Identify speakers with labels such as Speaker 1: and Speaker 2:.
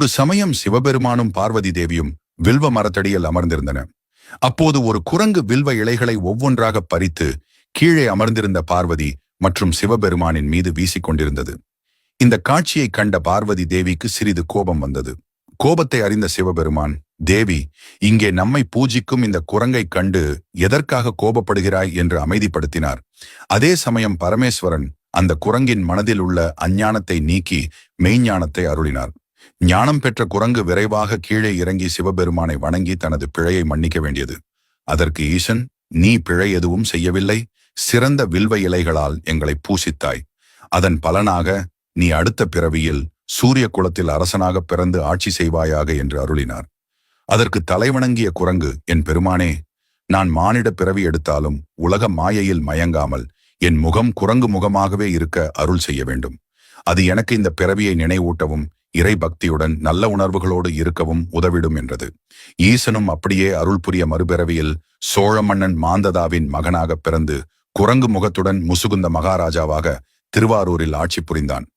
Speaker 1: ஒரு சமயம் சிவபெருமானும் பார்வதி தேவியும் வில்வ மரத்தடியில் அமர்ந்திருந்தன. அப்போது ஒரு குரங்கு வில்வ இலைகளை ஒவ்வொன்றாக பறித்து கீழே அமர்ந்திருந்த பார்வதி மற்றும் சிவபெருமானின் மீது வீசிக்கொண்டிருந்தது. இந்த காட்சியை கண்ட பார்வதி தேவிக்கு சிறிது கோபம் வந்தது. கோபத்தை அறிந்த சிவபெருமான், தேவி, இங்கே நம்மை பூஜிக்கும் இந்த குரங்கை கண்டு எதற்காக கோபப்படுகிறாய் என்று அமைதிப்படுத்தினார். அதே சமயம் பரமேஸ்வரன் அந்த குரங்கின் மனதில் உள்ள அஞ்ஞானத்தை நீக்கி மெய்ஞானத்தை அருளினார். ஞானம் பெற்ற குரங்கு விரைவாக கீழே இறங்கி சிவபெருமானை வணங்கி தனது பிழையை மன்னிக்க வேண்டியது. அதற்கு ஈசன், நீ பிழை எதுவும் செய்யவில்லை, சிறந்த வில்வ இலைகளால் எங்களை பூசித்தாய். அதன் பலனாக நீ அடுத்த பிறவியில் சூரிய குலத்தில் அரசனாக பிறந்து ஆட்சி செய்வாயாக என்று அருளினார். அதற்கு தலைவணங்கிய குரங்கு, என் பெருமானே, நான் மானிட பிறவி எடுத்தாலும் உலக மாயையில் மயங்காமல் என் முகம் குரங்கு முகமாகவே இருக்க அருள் செய்ய வேண்டும். அது எனக்கு இந்த பிறவியை நினைவூட்டவும் இறை பக்தியுடன் நல்ல உணர்வுகளோடு இருக்கவும் உதவிடும் என்றது. ஈசனும் அப்படியே அருள் புரிய மறுபிறவியில் சோழ மன்னன் மாந்ததாவின் மகனாக பிறந்து குரங்கு முகத்துடன் முசுகுந்த மகாராஜாவாக திருவாரூரில் ஆட்சி புரிந்தான்.